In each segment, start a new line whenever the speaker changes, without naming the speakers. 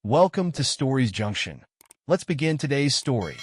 Welcome to Stories Junction. Let's begin today's story.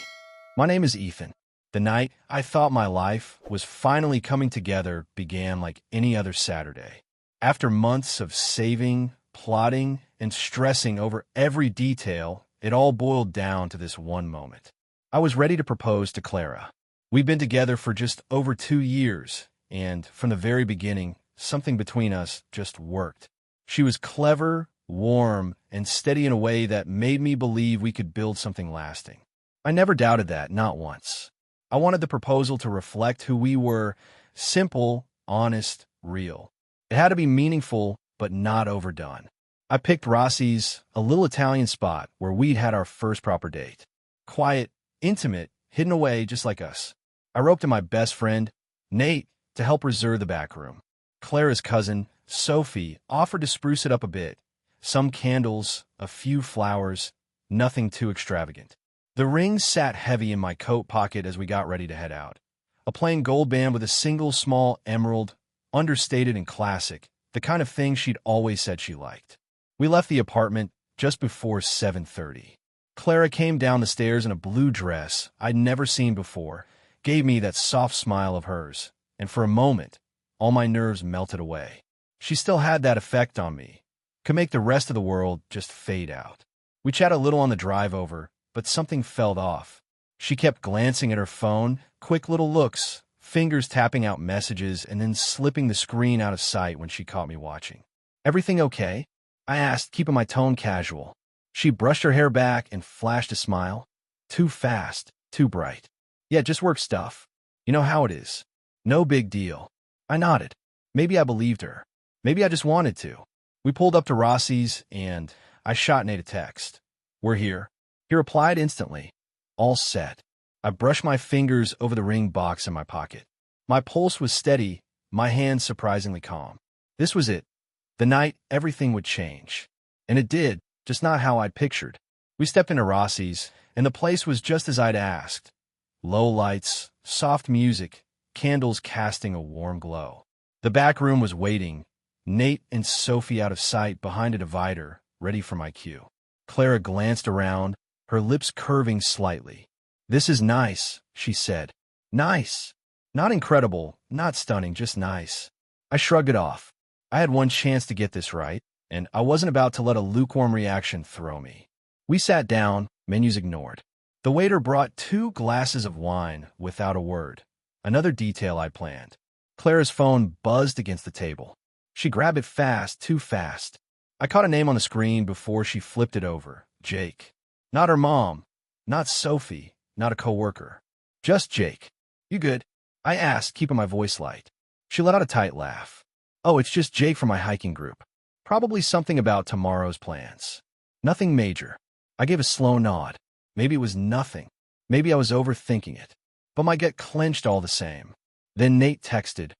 My name is Ethan. The night I thought my life was finally coming together began like any other Saturday. After months of saving, plotting, and stressing over every detail, it all boiled down to this one moment. I was ready to propose to Clara. We'd been together for just over 2 years, and from the very beginning, something between us just worked. She was clever, warm, and steady in a way that made me believe we could build something lasting. I never doubted that, not once. I wanted the proposal to reflect who we were: simple, honest, real. It had to be meaningful, but not overdone. I picked Rossi's, a little Italian spot where we'd had our first proper date. Quiet, intimate, hidden away just like us. I roped in my best friend, Nate, to help reserve the back room. Clara's cousin, Sophie, offered to spruce it up a bit. Some candles, a few flowers, nothing too extravagant. The ring sat heavy in my coat pocket as we got ready to head out. A plain gold band with a single small emerald, understated and classic, the kind of thing she'd always said she liked. We left the apartment just before 7:30. Clara came down the stairs in a blue dress I'd never seen before, gave me that soft smile of hers, and for a moment, all my nerves melted away. She still had that effect on me, could make the rest of the world just fade out. We chatted a little on the drive over, but something felt off. She kept glancing at her phone, quick little looks, fingers tapping out messages, and then slipping the screen out of sight when she caught me watching. "Everything okay?" I asked, keeping my tone casual. She brushed her hair back and flashed a smile. "Too fast, too bright. Yeah, just work stuff. You know how it is. No big deal." I nodded. Maybe I believed her. Maybe I just wanted to. We pulled up to Rossi's, and I shot Nate a text. "We're here." He replied instantly. All set. I brushed my fingers over the ring box in my pocket. My pulse was steady, my hands surprisingly calm. This was it. The night everything would change. And it did, just not how I'd pictured. We stepped into Rossi's, and the place was just as I'd asked. Low lights, soft music, candles casting a warm glow. The back room was waiting, Nate and Sophie out of sight behind a divider, ready for my cue. Clara glanced around, her lips curving slightly. "This is nice," she said. "Nice. Not incredible, not stunning, just nice." I shrugged it off. I had one chance to get this right, and I wasn't about to let a lukewarm reaction throw me. We sat down, menus ignored. The waiter brought 2 glasses of wine without a word. Another detail I'd planned. Clara's phone buzzed against the table. She grabbed it fast, too fast. I caught a name on the screen before she flipped it over. Jake. Not her mom. Not Sophie. Not a coworker. Just Jake. "You good?" I asked, keeping my voice light. She let out a tight laugh. "Oh, it's just Jake from my hiking group. Probably something about tomorrow's plans. Nothing major." I gave a slow nod. Maybe it was nothing. Maybe I was overthinking it. But my gut clenched all the same. Then Nate texted,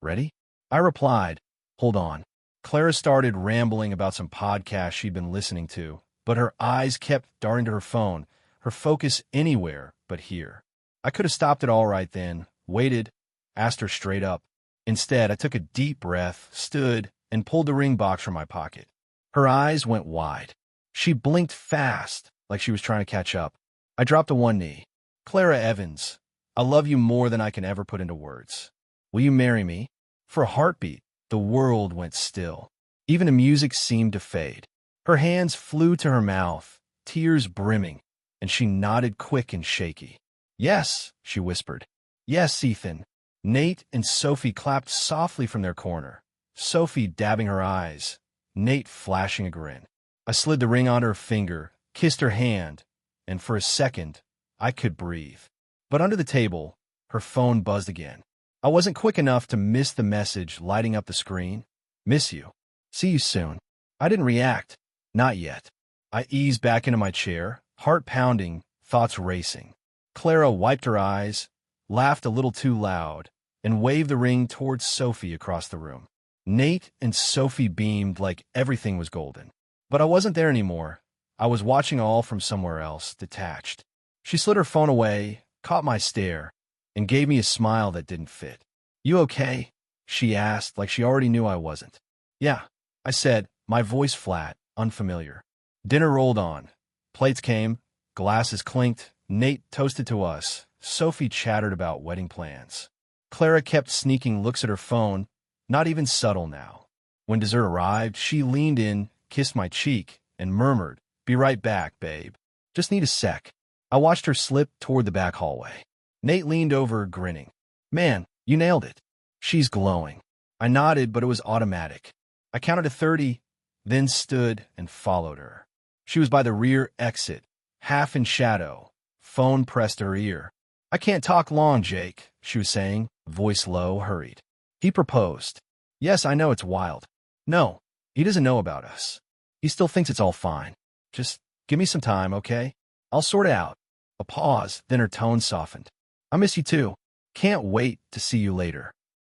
"Ready?" I replied, "Hold on." Clara started rambling about some podcast she'd been listening to, but her eyes kept darting to her phone, her focus anywhere but here. I could have stopped it all right then, waited, asked her straight up. Instead, I took a deep breath, stood, and pulled the ring box from my pocket. Her eyes went wide. She blinked fast, like she was trying to catch up. I dropped to one knee. "Clara Evans, I love you more than I can ever put into words. Will you marry me?" For a heartbeat, the world went still. Even the music seemed to fade. Her hands flew to her mouth, tears brimming, and she nodded quick and shaky. "Yes," she whispered. "Yes, Ethan." Nate and Sophie clapped softly from their corner, Sophie dabbing her eyes, Nate flashing a grin. I slid the ring onto her finger, kissed her hand, and for a second, I could breathe. But under the table, her phone buzzed again. I wasn't quick enough to miss the message lighting up the screen. "Miss you. See you soon." I didn't react. Not yet. I eased back into my chair, heart pounding, thoughts racing. Clara wiped her eyes, laughed a little too loud, and waved the ring towards Sophie across the room. Nate and Sophie beamed like everything was golden. But I wasn't there anymore. I was watching all from somewhere else, detached. She slid her phone away, caught my stare, and gave me a smile that didn't fit. "You okay?" she asked, like she already knew I wasn't. "Yeah," I said, my voice flat, unfamiliar. Dinner rolled on. Plates came, glasses clinked, Nate toasted to us, Sophie chattered about wedding plans. Clara kept sneaking looks at her phone, not even subtle now. When dessert arrived, she leaned in, kissed my cheek, and murmured, "Be right back, babe. Just need a sec." I watched her slip toward the back hallway. Nate leaned over, grinning. "Man, you nailed it." "She's glowing." I nodded, but it was automatic. I counted to 30, then stood and followed her. She was by the rear exit, half in shadow, phone pressed to her ear. "I can't talk long, Jake," she was saying, voice low, hurried. "He proposed." "Yes, I know it's wild." "No, he doesn't know about us. He still thinks it's all fine. Just give me some time, okay? I'll sort it out." A pause, then her tone softened. "I miss you too. Can't wait to see you later."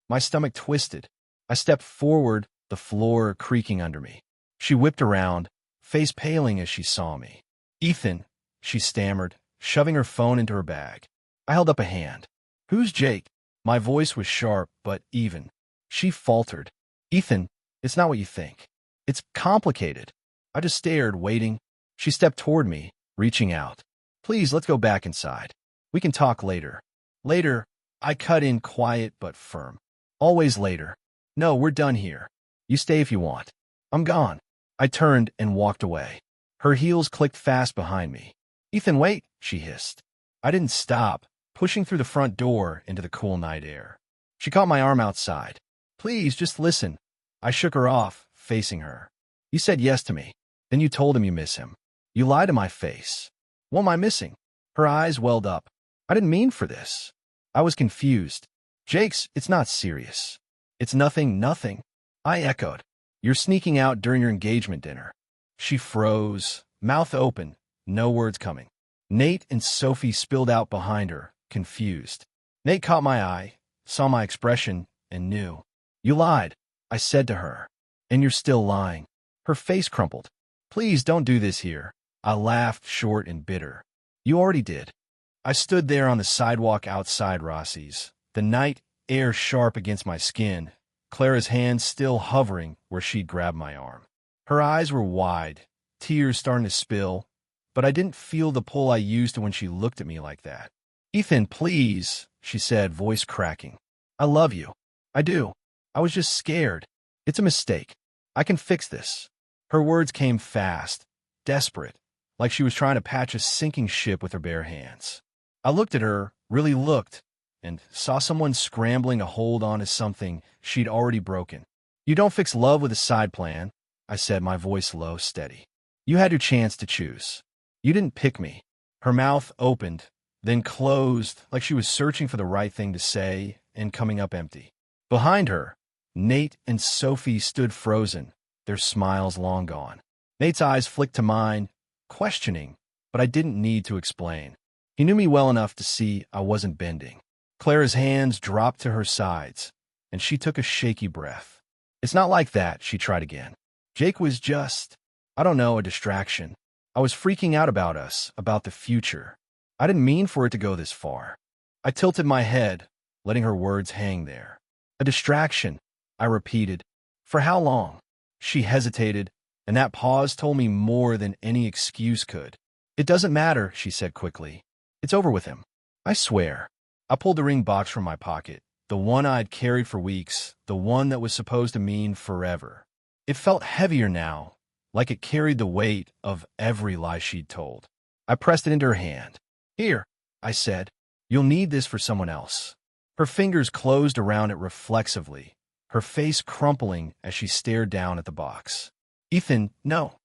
My stomach twisted. I stepped forward, the floor creaking under me. She whipped around, face paling as she saw me. "Ethan," she stammered, shoving her phone into her bag. I held up a hand. "Who's Jake?" My voice was sharp, but even. She faltered. "Ethan, it's not what you think. It's complicated." I just stared, waiting. She stepped toward me, reaching out. "Please, let's go back inside. We can talk later." "Later," I cut in, quiet but firm. "Always later." "No, we're done here. You stay if you want." "I'm gone." I turned and walked away. Her heels clicked fast behind me. "Ethan, wait," she hissed. I didn't stop, pushing through the front door into the cool night air. She caught my arm outside. "Please, just listen." I shook her off, facing her. "You said yes to me. Then you told him you miss him. You lied to my face. What am I missing?" Her eyes welled up. "I didn't mean for this." I was confused. "Jake's, it's not serious." "It's nothing, nothing." I echoed. "You're sneaking out during your engagement dinner." She froze, mouth open, no words coming. Nate and Sophie spilled out behind her, confused. Nate caught my eye, saw my expression, and knew. "You lied," I said to her. "And you're still lying." Her face crumpled. "Please don't do this here." I laughed, short and bitter. "You already did." I stood there on the sidewalk outside Rossi's, the night air sharp against my skin, Clara's hand still hovering where she'd grabbed my arm. Her eyes were wide, tears starting to spill, but I didn't feel the pull I used to when she looked at me like that. "Ethan, please," she said, voice cracking. "I love you. I do. I was just scared. It's a mistake. I can fix this." Her words came fast, desperate, like she was trying to patch a sinking ship with her bare hands. I looked at her, really looked, and saw someone scrambling to hold on to something she'd already broken. "You don't fix love with a side plan," I said, my voice low, steady. "You had your chance to choose. You didn't pick me." Her mouth opened, then closed like she was searching for the right thing to say and coming up empty. Behind her, Nate and Sophie stood frozen, their smiles long gone. Nate's eyes flicked to mine, questioning, but I didn't need to explain. He knew me well enough to see I wasn't bending. Clara's hands dropped to her sides, and she took a shaky breath. "It's not like that," she tried again. "Jake was just, I don't know, a distraction. I was freaking out about us, about the future. I didn't mean for it to go this far." I tilted my head, letting her words hang there. "A distraction," I repeated. "For how long?" She hesitated, and that pause told me more than any excuse could. "It doesn't matter," she said quickly. "It's over with him. I swear." I pulled the ring box from my pocket, the one I'd carried for weeks, the one that was supposed to mean forever. It felt heavier now, like it carried the weight of every lie she'd told. I pressed it into her hand. "Here," I said. "You'll need this for someone else." Her fingers closed around it reflexively, her face crumpling as she stared down at the box. "Ethan, no,"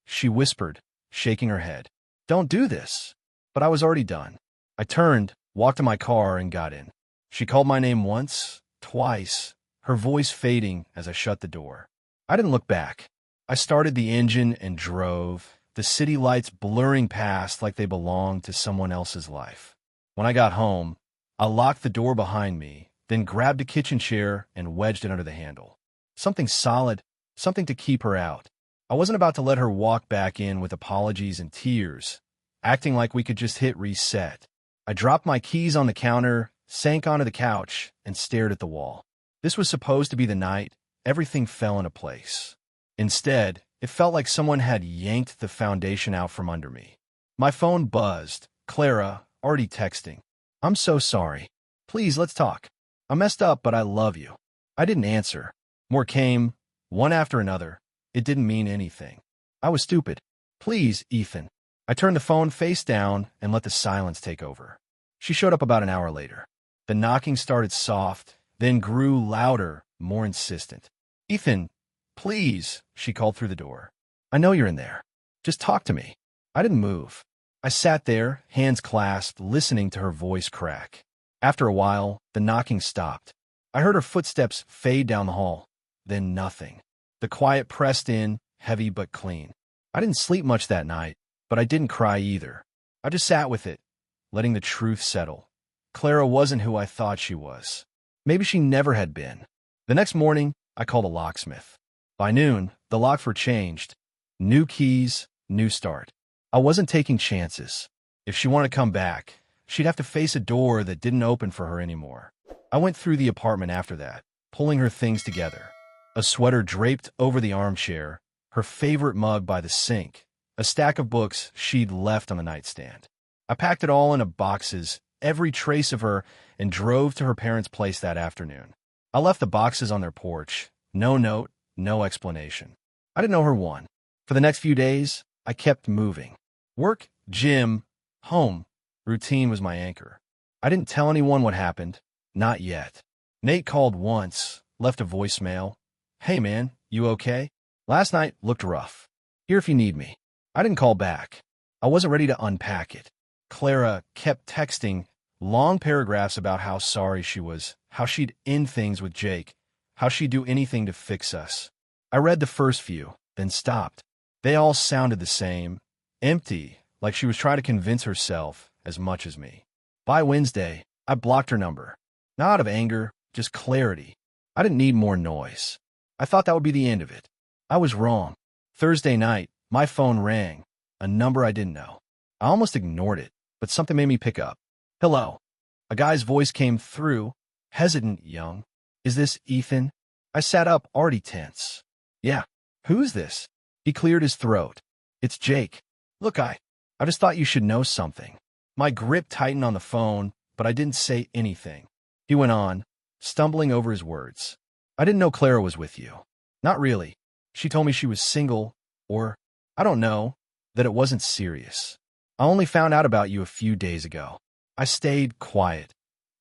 she whispered, shaking her head. "Don't do this." But I was already done. I turned, walked to my car, and got in. She called my name once, twice, her voice fading as I shut the door. I didn't look back. I started the engine and drove, the city lights blurring past like they belonged to someone else's life. When I got home, I locked the door behind me, then grabbed a kitchen chair and wedged it under the handle. Something solid, something to keep her out. I wasn't about to let her walk back in with apologies and tears, acting like we could just hit reset. I dropped my keys on the counter, sank onto the couch, and stared at the wall. This was supposed to be the night everything fell into place. Instead, It felt like someone had yanked the foundation out from under me. My phone buzzed. Clara, already texting. I'm so sorry. Please, let's talk. I messed up, but I love you. I didn't answer. More came, one after another. It didn't mean anything. I was stupid. Please, Ethan. I turned the phone face down and let the silence take over. She showed up about an hour later. The knocking started soft, then grew louder, more insistent. Ethan, please, she called through the door. I know you're in there. Just talk to me. I didn't move. I sat there, hands clasped, listening to her voice crack. After a while, the knocking stopped. I heard her footsteps fade down the hall. Then nothing. The quiet pressed in, heavy but clean. I didn't sleep much that night, but I didn't cry either. I just sat with it, letting the truth settle. Clara wasn't who I thought she was. Maybe she never had been. The next morning, I called a locksmith. By noon, the locks were changed. New keys, new start. I wasn't taking chances. If she wanted to come back, she'd have to face a door that didn't open for her anymore. I went through the apartment after that, pulling her things together. A sweater draped over the armchair, her favorite mug by the sink, a stack of books she'd left on the nightstand. I packed it all into boxes, every trace of her, and drove to her parents' place that afternoon. I left the boxes on their porch. No note, no explanation. I didn't know her one. For the next few days, I kept moving. Work, gym, home. Routine was my anchor. I didn't tell anyone what happened. Not yet. Nate called once, left a voicemail. Hey man, you okay? Last night looked rough. Here if you need me. I didn't call back. I wasn't ready to unpack it. Clara kept texting long paragraphs about how sorry she was, how she'd end things with Jake, how she'd do anything to fix us. I read the first few, then stopped. They all sounded the same, empty, like she was trying to convince herself as much as me. By Wednesday, I blocked her number. Not out of anger, just clarity. I didn't need more noise. I thought that would be the end of it. I was wrong. Thursday night, my phone rang, a number I didn't know. I almost ignored it, but something made me pick up. Hello. A guy's voice came through, hesitant, young. Is this Ethan? I sat up, already tense. Yeah. Who's this? He cleared his throat. It's Jake. Look, I just thought you should know something. My grip tightened on the phone, but I didn't say anything. He went on, stumbling over his words. I didn't know Clara was with you. Not really. She told me she was single, or, I don't know, that it wasn't serious. I only found out about you a few days ago. I stayed quiet,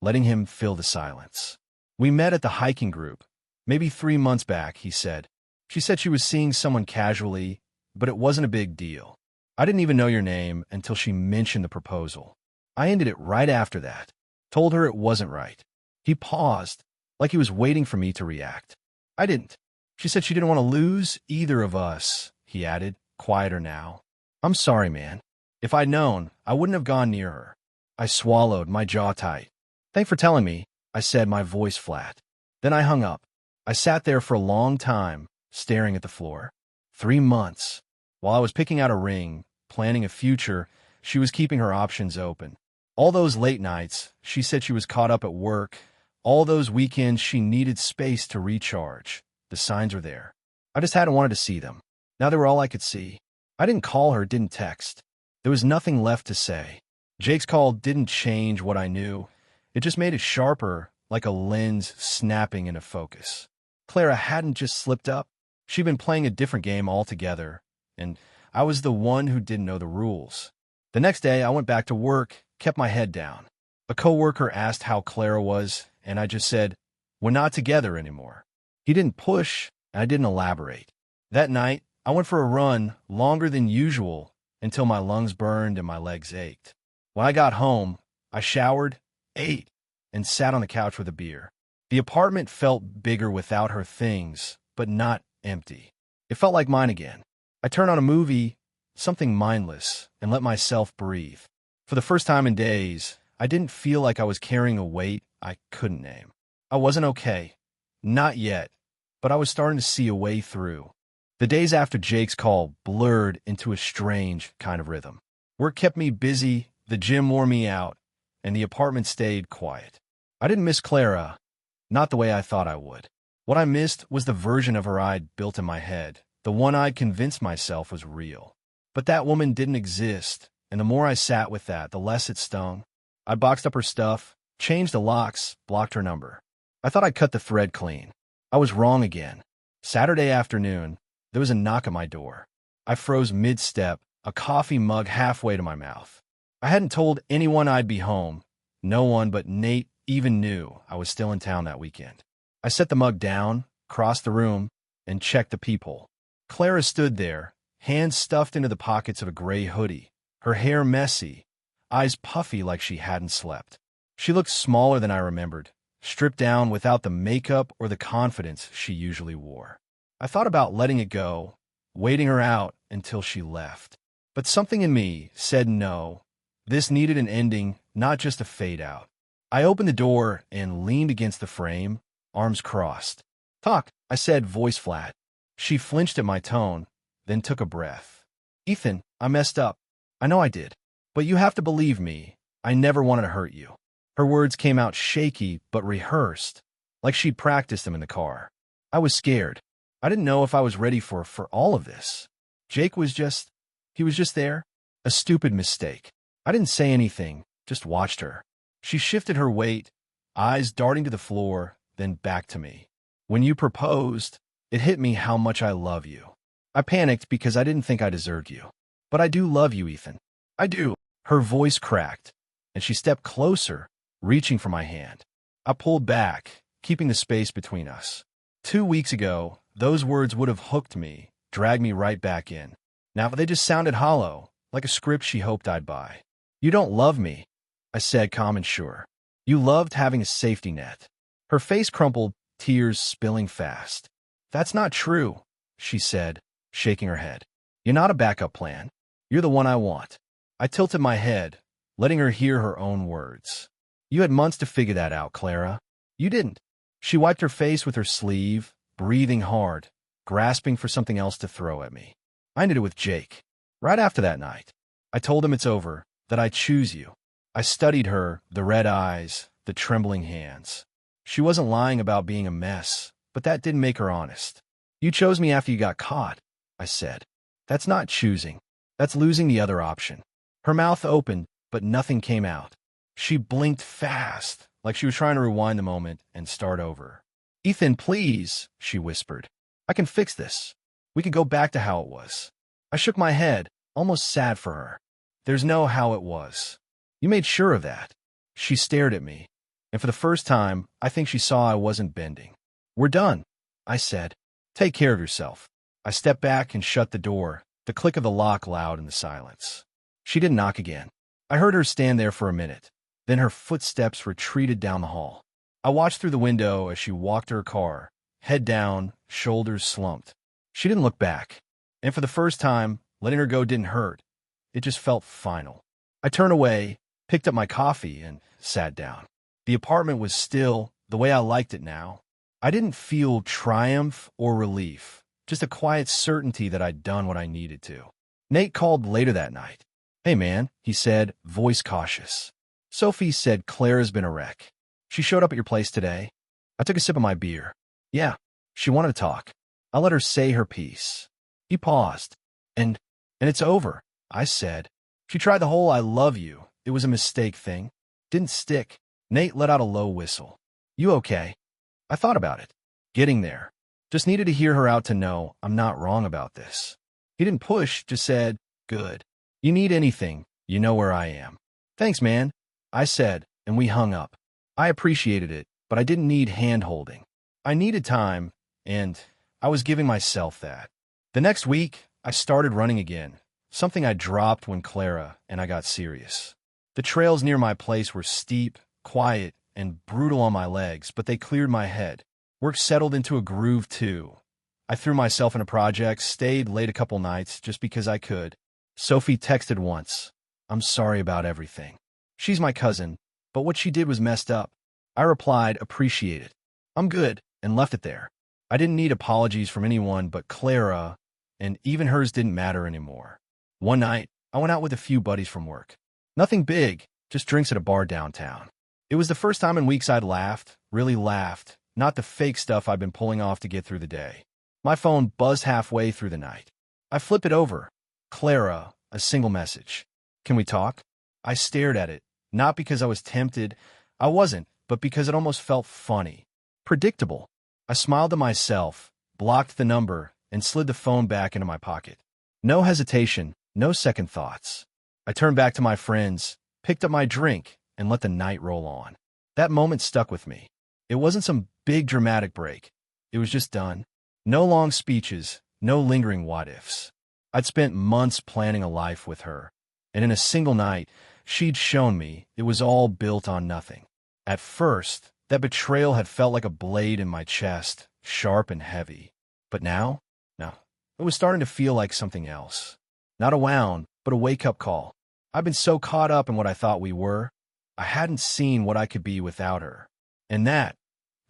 letting him fill the silence. We met at the hiking group, maybe 3 months back, he said. She said she was seeing someone casually, but it wasn't a big deal. I didn't even know your name until she mentioned the proposal. I ended it right after that, told her it wasn't right. He paused, like he was waiting for me to react. I didn't. She said she didn't want to lose either of us, he added, quieter now. I'm sorry, man. If I'd known, I wouldn't have gone near her. I swallowed, my jaw tight. Thanks for telling me, I said, my voice flat. Then I hung up. I sat there for a long time, staring at the floor. 3 months. While I was picking out a ring, planning a future, she was keeping her options open. All those late nights, she said she was caught up at work. All those weekends, she needed space to recharge. The signs were there. I just hadn't wanted to see them. Now they were all I could see. I didn't call her, didn't text. There was nothing left to say. Jake's call didn't change what I knew. It just made it sharper, like a lens snapping into focus. Clara hadn't just slipped up. She'd been playing a different game altogether, and I was the one who didn't know the rules. The next day, I went back to work, kept my head down. A coworker asked how Clara was, and I just said, we're not together anymore. He didn't push, and I didn't elaborate. That night, I went for a run, longer than usual, until my lungs burned and my legs ached. When I got home, I showered, ate, and sat on the couch with a beer. The apartment felt bigger without her things, but not empty. It felt like mine again. I turned on a movie, something mindless, and let myself breathe. For the first time in days, I didn't feel like I was carrying a weight I couldn't name. I wasn't okay. Not yet, but I was starting to see a way through. The days after Jake's call blurred into a strange kind of rhythm. Work kept me busy, the gym wore me out, and the apartment stayed quiet. I didn't miss Clara, not the way I thought I would. What I missed was the version of her I'd built in my head, the one I'd convinced myself was real. But that woman didn't exist, and the more I sat with that, the less it stung. I boxed up her stuff, changed the locks, blocked her number. I thought I'd cut the thread clean. I was wrong again. Saturday afternoon, there was a knock at my door. I froze mid-step, a coffee mug halfway to my mouth. I hadn't told anyone I'd be home. No one but Nate even knew I was still in town that weekend. I set the mug down, crossed the room, and checked the peephole. Clara stood there, hands stuffed into the pockets of a gray hoodie, her hair messy, eyes puffy like she hadn't slept. She looked smaller than I remembered, stripped down without the makeup or the confidence she usually wore. I thought about letting it go, waiting her out until she left. But something in me said no. This needed an ending, not just a fade out. I opened the door and leaned against the frame, arms crossed. "Talk," I said, voice flat. She flinched at my tone, then took a breath. "Ethan, I messed up. I know I did. But you have to believe me. I never wanted to hurt you." Her words came out shaky but rehearsed, like she'd practiced them in the car. I was scared. I didn't know if I was ready for all of this. Jake was just there. A stupid mistake. I didn't say anything, just watched her. She shifted her weight, eyes darting to the floor, then back to me. "When you proposed, it hit me how much I love you. I panicked because I didn't think I deserved you. But I do love you, Ethan. I do." Her voice cracked, and she stepped closer, reaching for my hand. I pulled back, keeping the space between us. 2 weeks ago, those words would have hooked me, dragged me right back in. Now they just sounded hollow, like a script she hoped I'd buy. "You don't love me," I said, calm and sure. "You loved having a safety net." Her face crumpled, tears spilling fast. "That's not true," she said, shaking her head. "You're not a backup plan. You're the one I want." I tilted my head, letting her hear her own words. "You had months to figure that out, Clara. You didn't." She wiped her face with her sleeve, breathing hard, grasping for something else to throw at me. "I ended it with Jake. Right after that night. I told him it's over, that I choose you." I studied her, the red eyes, the trembling hands. She wasn't lying about being a mess, but that didn't make her honest. "You chose me after you got caught," I said. "That's not choosing. That's losing the other option." Her mouth opened, but nothing came out. She blinked fast, like she was trying to rewind the moment and start over. "Ethan, please," she whispered. "I can fix this. We can go back to how it was." I shook my head, almost sad for her. "There's no how it was. You made sure of that." She stared at me, and for the first time, I think she saw I wasn't bending. "We're done," I said. "Take care of yourself." I stepped back and shut the door, the click of the lock loud in the silence. She didn't knock again. I heard her stand there for a minute. Then her footsteps retreated down the hall. I watched through the window as she walked to her car, head down, shoulders slumped. She didn't look back. And for the first time, letting her go didn't hurt. It just felt final. I turned away, picked up my coffee, and sat down. The apartment was still the way I liked it now. I didn't feel triumph or relief, just a quiet certainty that I'd done what I needed to. Nate called later that night. "Hey, man," he said, voice cautious. "Sophie said Clara's been a wreck. She showed up at your place today." I took a sip of my beer. "Yeah, she wanted to talk." I let her say her piece. He paused. And it's over," I said. "She tried the whole 'I love you, it was a mistake' thing. Didn't stick." Nate let out a low whistle. "You okay?" I thought about it. Getting there. Just needed to hear her out to know I'm not wrong about this. He didn't push, just said, "Good. You need anything, you know where I am." "Thanks, man," I said, and we hung up. I appreciated it, but I didn't need hand-holding. I needed time, and I was giving myself that. The next week, I started running again, something I dropped when Clara and I got serious. The trails near my place were steep, quiet, and brutal on my legs, but they cleared my head. Work settled into a groove, too. I threw myself into projects, stayed late a couple nights just because I could. Sophie texted once, "I'm sorry about everything." She's my cousin, but what she did was messed up. I replied, "Appreciate it. I'm good," and left it there. I didn't need apologies from anyone but Clara, and even hers didn't matter anymore. One night, I went out with a few buddies from work. Nothing big, just drinks at a bar downtown. It was the first time in weeks I'd laughed, really laughed, not the fake stuff I'd been pulling off to get through the day. My phone buzzed halfway through the night. I flipped it over. Clara, a single message. Can we talk? I stared at it, not because I was tempted. I wasn't, but because it almost felt funny. Predictable. I smiled to myself, blocked the number, and slid the phone back into my pocket. No hesitation, no second thoughts. I turned back to my friends, picked up my drink, and let the night roll on. That moment stuck with me. It wasn't some big dramatic break. It was just done. No long speeches, no lingering what-ifs. I'd spent months planning a life with her, and in a single night, she'd shown me it was all built on nothing. At first, that betrayal had felt like a blade in my chest, sharp and heavy. But now? No. It was starting to feel like something else. Not a wound, but a wake-up call. I'd been so caught up in what I thought we were, I hadn't seen what I could be without her. And that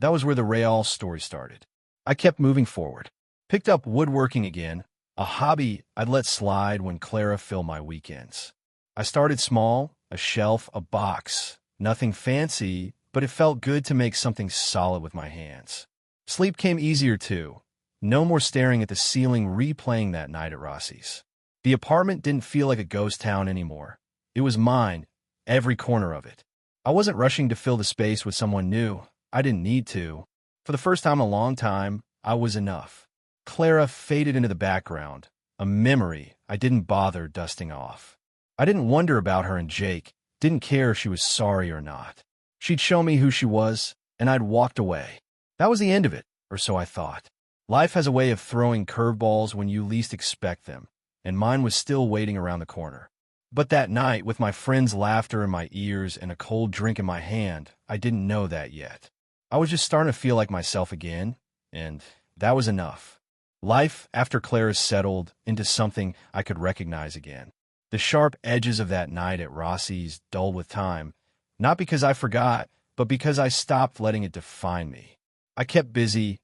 was where the real story started. I kept moving forward. Picked up woodworking again, a hobby I'd let slide when Clara filled my weekends. I started small, a shelf, a box. Nothing fancy, but it felt good to make something solid with my hands. Sleep came easier too. No more staring at the ceiling replaying that night at Rossi's. The apartment didn't feel like a ghost town anymore. It was mine, every corner of it. I wasn't rushing to fill the space with someone new. I didn't need to. For the first time in a long time, I was enough. Clara faded into the background, a memory I didn't bother dusting off. I didn't wonder about her and Jake, didn't care if she was sorry or not. She'd show me who she was, and I'd walked away. That was the end of it, or so I thought. Life has a way of throwing curveballs when you least expect them, and mine was still waiting around the corner. But that night, with my friends' laughter in my ears and a cold drink in my hand, I didn't know that yet. I was just starting to feel like myself again, and that was enough. Life, after Clara settled into something I could recognize again. The sharp edges of that night at Rossi's dulled with time, not because I forgot, but because I stopped letting it define me. I kept busy,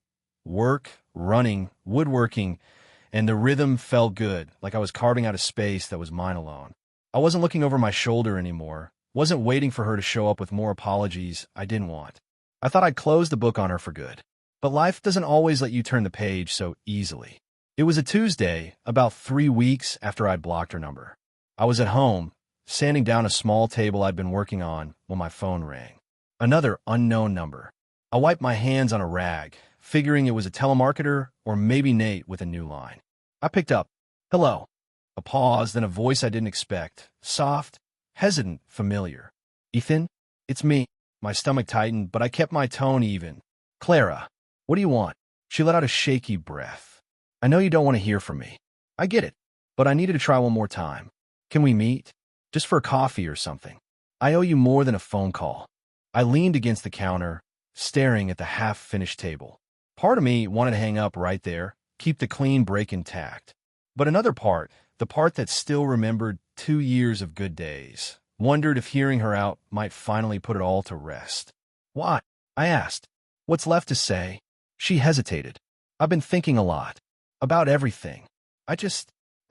work, running, woodworking, and the rhythm felt good, like I was carving out a space that was mine alone. I wasn't looking over my shoulder anymore, wasn't waiting for her to show up with more apologies I didn't want. I thought I'd close the book on her for good. But life doesn't always let you turn the page so easily. It was a Tuesday, about 3 weeks after I'd blocked her number. I was at home, sanding down a small table I'd been working on when my phone rang. Another unknown number. I wiped my hands on a rag, figuring it was a telemarketer or maybe Nate with a new line. I picked up. Hello. A pause, then a voice I didn't expect. Soft, hesitant, familiar. Ethan? It's me. My stomach tightened, but I kept my tone even. Clara, what do you want? She let out a shaky breath. I know you don't want to hear from me. I get it, but I needed to try one more time. Can we meet? Just for a coffee or something. I owe you more than a phone call. I leaned against the counter, staring at the half-finished table. Part of me wanted to hang up right there, keep the clean break intact. But another part, the part that still remembered 2 years of good days, wondered if hearing her out might finally put it all to rest. Why? I asked. What's left to say? She hesitated. I've been thinking a lot. About everything. I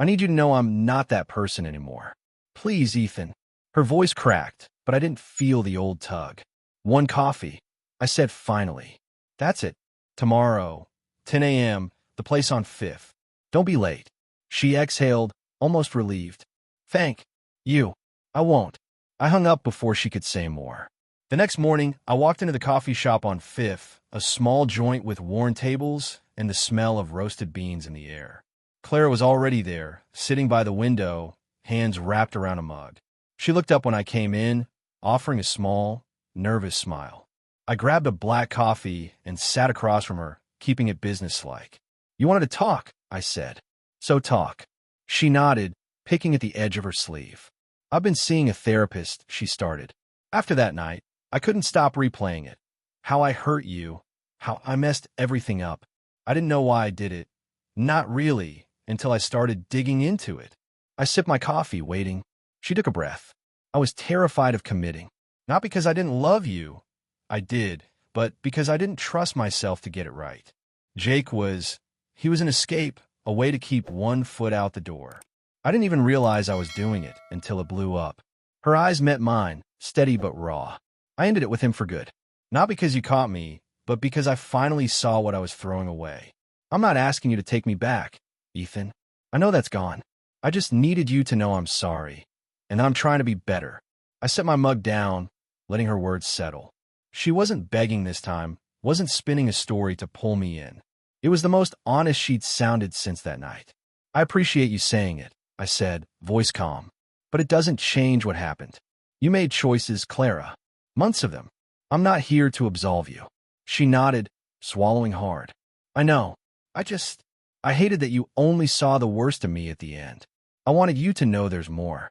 need you to know I'm not that person anymore. Please, Ethan. Her voice cracked, but I didn't feel the old tug. One coffee. I said finally. That's it. Tomorrow, 10 a.m., the place on 5th. Don't be late. She exhaled, almost relieved. Thank you. I won't. I hung up before she could say more. The next morning, I walked into the coffee shop on 5th, a small joint with worn tables and the smell of roasted beans in the air. Clara was already there, sitting by the window, hands wrapped around a mug. She looked up when I came in, offering a small, nervous smile. I grabbed a black coffee and sat across from her, keeping it businesslike. You wanted to talk, I said. So talk. She nodded, picking at the edge of her sleeve. I've been seeing a therapist, she started. After that night, I couldn't stop replaying it. How I hurt you, how I messed everything up. I didn't know why I did it. Not really, until I started digging into it. I sipped my coffee, waiting. She took a breath. I was terrified of committing. Not because I didn't love you. I did, but because I didn't trust myself to get it right. Jake was an escape, a way to keep one foot out the door. I didn't even realize I was doing it until it blew up. Her eyes met mine, steady but raw. I ended it with him for good. Not because you caught me, but because I finally saw what I was throwing away. I'm not asking you to take me back, Ethan. I know that's gone. I just needed you to know I'm sorry, and I'm trying to be better. I set my mug down, letting her words settle. She wasn't begging this time, wasn't spinning a story to pull me in. It was the most honest she'd sounded since that night. I appreciate you saying it, I said, voice calm. But it doesn't change what happened. You made choices, Clara. Months of them. I'm not here to absolve you. She nodded, swallowing hard. I know. I hated that you only saw the worst of me at the end. I wanted you to know there's more.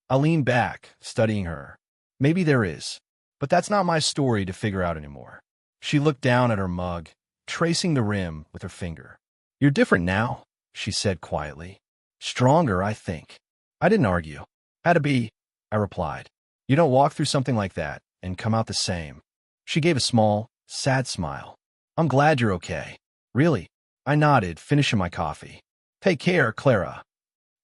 I leaned back, studying her. Maybe there is, but that's not my story to figure out anymore. She looked down at her mug, tracing the rim with her finger. You're different now, she said quietly. Stronger, I think. I didn't argue. Had to be, I replied. You don't walk through something like that and come out the same. She gave a small, sad smile. I'm glad you're okay. Really? I nodded, finishing my coffee. Take care, Clara.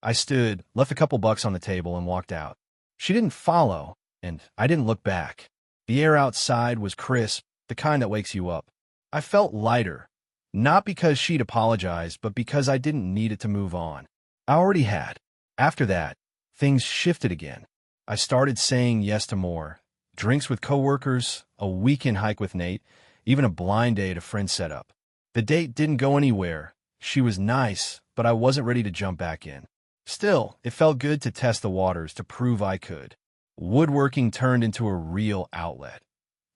I stood, left a couple bucks on the table, and walked out. She didn't follow, and I didn't look back. The air outside was crisp, the kind that wakes you up. I felt lighter, not because she'd apologized, but because I didn't need it to move on. I already had. After that, things shifted again. I started saying yes to more. Drinks with coworkers, a weekend hike with Nate, even a blind date a friend set up. The date didn't go anywhere. She was nice, but I wasn't ready to jump back in. Still, it felt good to test the waters, to prove I could. Woodworking turned into a real outlet.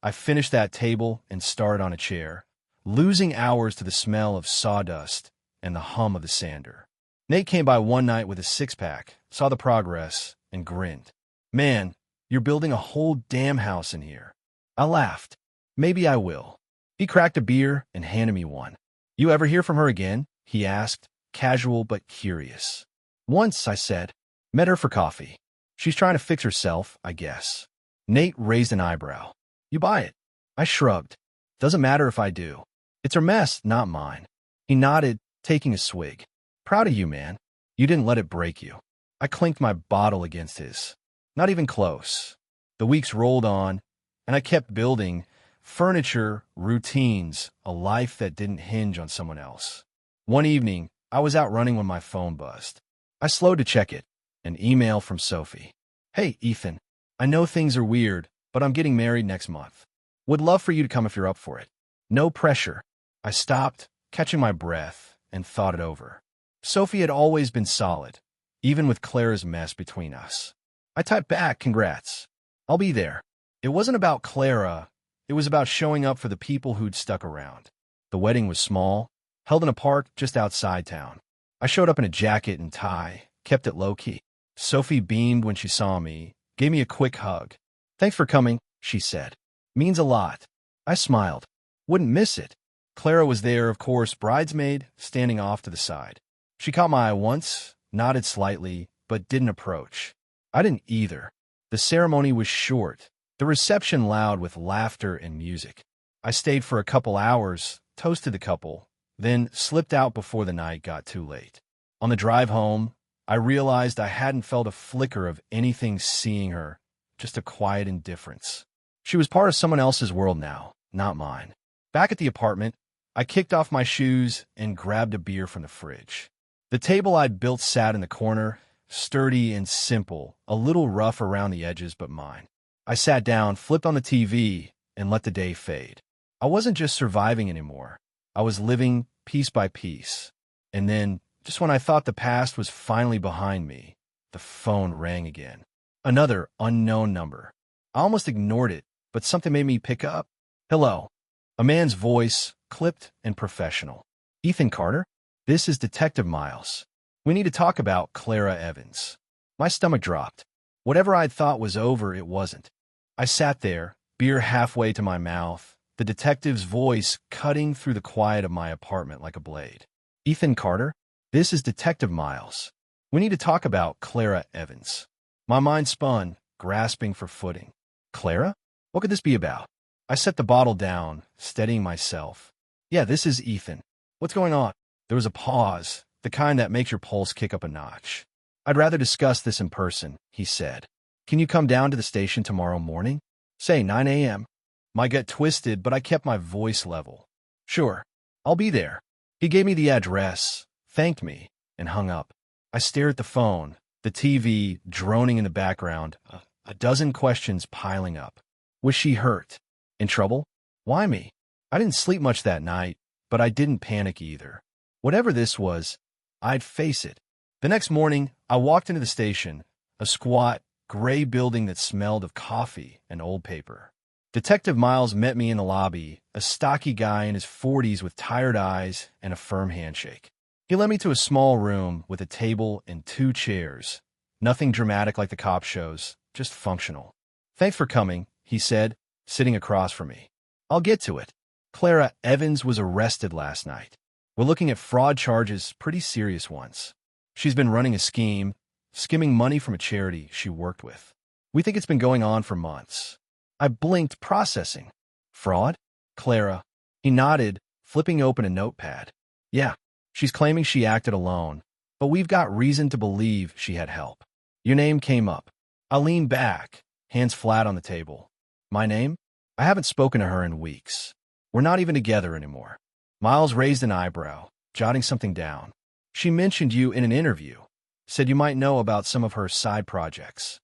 I finished that table and started on a chair, losing hours to the smell of sawdust and the hum of the sander. Nate came by one night with a six-pack, saw the progress, and grinned. Man, you're building a whole damn house in here. I laughed. Maybe I will. He cracked a beer and handed me one. You ever hear from her again? He asked, casual but curious. Once, I said. Met her for coffee. She's trying to fix herself, I guess. Nate raised an eyebrow. You buy it. I shrugged. Doesn't matter if I do. It's her mess, not mine. He nodded, taking a swig. Proud of you, man. You didn't let it break you. I clinked my bottle against his. Not even close. The weeks rolled on, and I kept building furniture, routines, a life that didn't hinge on someone else. One evening, I was out running when my phone buzzed. I slowed to check it. An email from Sophie. Hey, Ethan. I know things are weird, but I'm getting married next month. Would love for you to come if you're up for it. No pressure. I stopped, catching my breath, and thought it over. Sophie had always been solid, even with Clara's mess between us. I typed back, congrats. I'll be there. It wasn't about Clara. It was about showing up for the people who'd stuck around. The wedding was small, held in a park just outside town. I showed up in a jacket and tie, kept it low-key. Sophie beamed when she saw me, gave me a quick hug. Thanks for coming, she said. Means a lot. I smiled. Wouldn't miss it. Clara was there, of course, bridesmaid, standing off to the side. She caught my eye once, nodded slightly, but didn't approach. I didn't either. The ceremony was short, the reception loud with laughter and music. I stayed for a couple hours, toasted the couple, then slipped out before the night got too late. On the drive home, I realized I hadn't felt a flicker of anything seeing her, just a quiet indifference. She was part of someone else's world now, not mine. Back at the apartment, I kicked off my shoes and grabbed a beer from the fridge. The table I'd built sat in the corner, sturdy and simple, a little rough around the edges, but mine. I sat down, flipped on the TV, and let the day fade. I wasn't just surviving anymore. I was living piece by piece. And then, just when I thought the past was finally behind me, the phone rang again. Another unknown number. I almost ignored it, but something made me pick up. Hello. A man's voice, clipped and professional. Ethan Carter? This is Detective Miles. We need to talk about Clara Evans. My stomach dropped. Whatever I'd thought was over, it wasn't. I sat there, beer halfway to my mouth, the detective's voice cutting through the quiet of my apartment like a blade. Ethan Carter? This is Detective Miles. We need to talk about Clara Evans. My mind spun, grasping for footing. Clara? What could this be about? I set the bottle down, steadying myself. Yeah, this is Ethan. What's going on? There was a pause, the kind that makes your pulse kick up a notch. I'd rather discuss this in person, he said. Can you come down to the station tomorrow morning? Say 9 a.m. My gut twisted, but I kept my voice level. Sure, I'll be there. He gave me the address, thanked me, and hung up. I stared at the phone, the TV droning in the background, a dozen questions piling up. Was she hurt? In trouble? Why me? I didn't sleep much that night, but I didn't panic either. Whatever this was, I'd face it. The next morning, I walked into the station, a squat, gray building that smelled of coffee and old paper. Detective Miles met me in the lobby, a stocky guy in his 40s with tired eyes and a firm handshake. He led me to a small room with a table and 2 chairs. Nothing dramatic like the cop shows, just functional. "Thanks for coming," he said, sitting across from me. "I'll get to it. Clara Evans was arrested last night. We're looking at fraud charges, pretty serious ones. She's been running a scheme, skimming money from a charity she worked with. We think it's been going on for months." I blinked, processing. "Fraud? Clara?" He nodded, flipping open a notepad. "Yeah, she's claiming she acted alone, but we've got reason to believe she had help. Your name came up." I leaned back, hands flat on the table. "My name? I haven't spoken to her in weeks. We're not even together anymore." Miles raised an eyebrow, jotting something down. "She mentioned you in an interview. Said you might know about some of her side projects.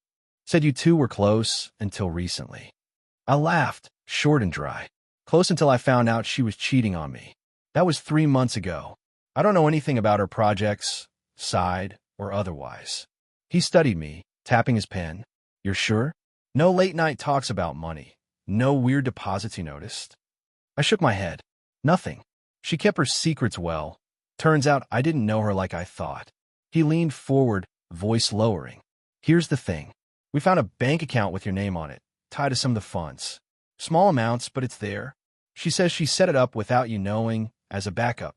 Said you two were close until recently." I laughed, short and dry. "Close until I found out she was cheating on me. That was 3 months ago. I don't know anything about her projects, side or otherwise." He studied me, tapping his pen. "You're sure? No late-night talks about money. No weird deposits you noticed?" I shook my head. "Nothing. She kept her secrets well. Turns out I didn't know her like I thought." He leaned forward, voice lowering. "Here's the thing. We found a bank account with your name on it, tied to some of the funds. Small amounts, but it's there. She says she set it up without you knowing, as a backup.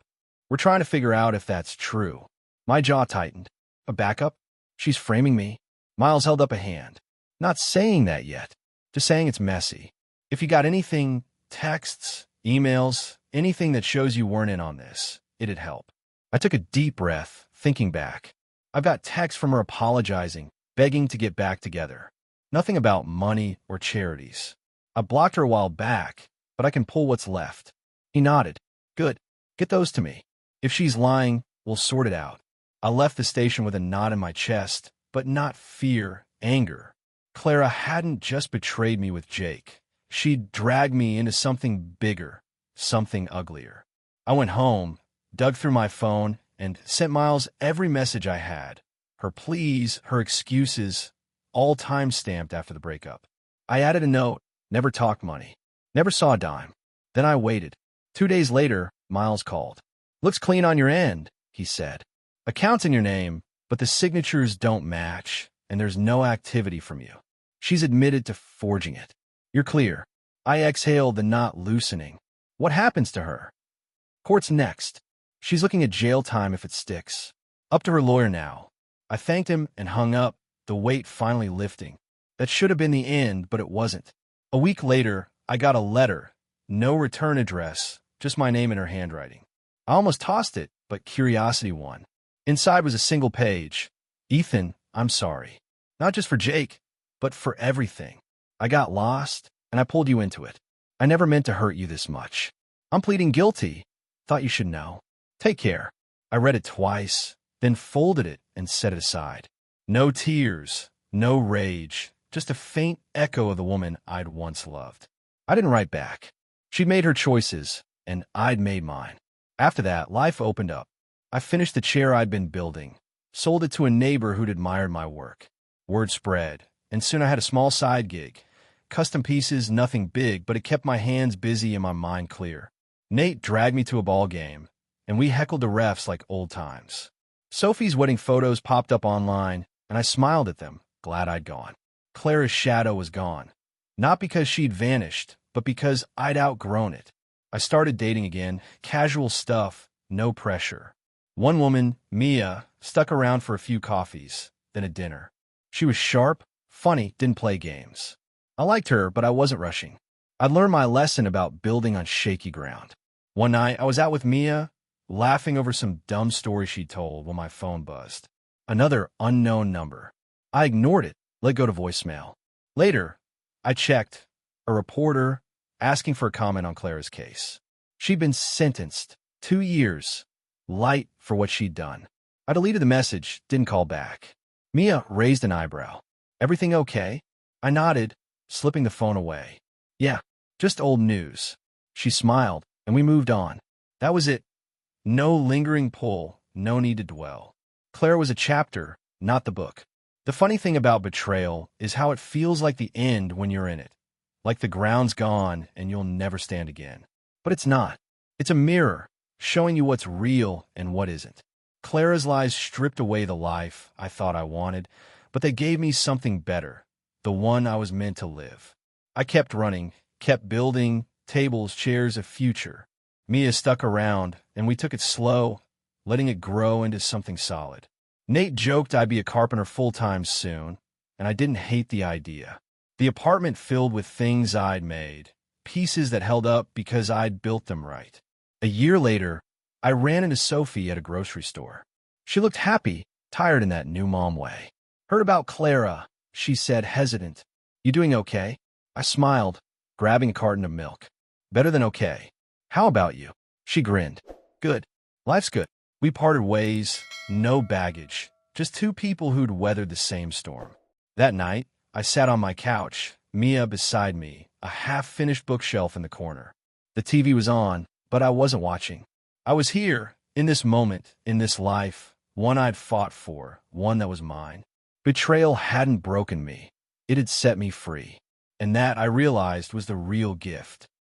We're trying to figure out if that's true." My jaw tightened. "A backup? She's framing me?" Miles held up a hand. "Not saying that yet. Just saying it's messy. If you got anything, texts, emails, anything that shows you weren't in on this, it'd help." I took a deep breath, thinking back. I've got texts from her apologizing, begging to get back together. Nothing about money or charities. I blocked her a while back, but I can pull what's left. He nodded. "Good. Get those to me. If she's lying, we'll sort it out." I left the station with a knot in my chest, but not fear, anger. Clara hadn't just betrayed me with Jake. She'd dragged me into something bigger, something uglier. I went home, dug through my phone, and sent Miles every message I had. Her pleas, her excuses, all time-stamped after the breakup. I added a note, never talked money. Never saw a dime. Then I waited. 2 days later, Miles called. "Looks clean on your end," he said. "Account's in your name, but the signatures don't match, and there's no activity from you. She's admitted to forging it. You're clear." I exhaled, the knot loosening. "What happens to her?" "Court's next. She's looking at jail time if it sticks. Up to her lawyer now." I thanked him and hung up, the weight finally lifting. That should have been the end, but it wasn't. A week later, I got a letter. No return address, just my name in her handwriting. I almost tossed it, but curiosity won. Inside was a single page. "Ethan, I'm sorry. Not just for Jake, but for everything. I got lost, and I pulled you into it. I never meant to hurt you this much. I'm pleading guilty. Thought you should know. Take care." I read it twice, then folded it and set it aside. No tears, no rage, just a faint echo of the woman I'd once loved. I didn't write back. She'd made her choices, and I'd made mine. After that, life opened up. I finished the chair I'd been building, sold it to a neighbor who'd admired my work. Word spread, and soon I had a small side gig. Custom pieces, nothing big, but it kept my hands busy and my mind clear. Nate dragged me to a ball game, and we heckled the refs like old times. Sophie's wedding photos popped up online, and I smiled at them, glad I'd gone. Clara's shadow was gone. Not because she'd vanished, but because I'd outgrown it. I started dating again, casual stuff, no pressure. One woman, Mia, stuck around for a few coffees, then a dinner. She was sharp, funny, didn't play games. I liked her, but I wasn't rushing. I'd learned my lesson about building on shaky ground. One night, I was out with Mia, laughing over some dumb story she'd told when my phone buzzed. Another unknown number. I ignored it, let go to voicemail. Later, I checked. A reporter asking for a comment on Clara's case. She'd been sentenced 2 years, light for what she'd done. I deleted the message, didn't call back. Mia raised an eyebrow. Everything okay? I nodded, slipping the phone away. Yeah, just old news. She smiled, and we moved on. That was it. No lingering pull, no need to dwell. Clara was a chapter, not the book. The funny thing about betrayal is how it feels like the end when you're in it. Like the ground's gone and you'll never stand again. But it's not. It's a mirror, showing you what's real and what isn't. Clara's lies stripped away the life I thought I wanted, but they gave me something better, the one I was meant to live. I kept running, kept building tables, chairs, a future. Mia stuck around, and we took it slow, letting it grow into something solid. Nate joked I'd be a carpenter full-time soon, and I didn't hate the idea. The apartment filled with things I'd made, pieces that held up because I'd built them right. A year later, I ran into Sophie at a grocery store. She looked happy, tired in that new mom way. Heard about Clara, she said, hesitant. You doing okay? I smiled, grabbing a carton of milk. Better than okay. How about you? She grinned. Good. Life's good. We parted ways, no baggage, just two people who'd weathered the same storm. That night, I sat on my couch, Mia beside me, a half-finished bookshelf in the corner. The TV was on, but I wasn't watching. I was here, in this moment, in this life, one I'd fought for, one that was mine. Betrayal hadn't broken me. It had set me free. And that, I realized, was the real gift.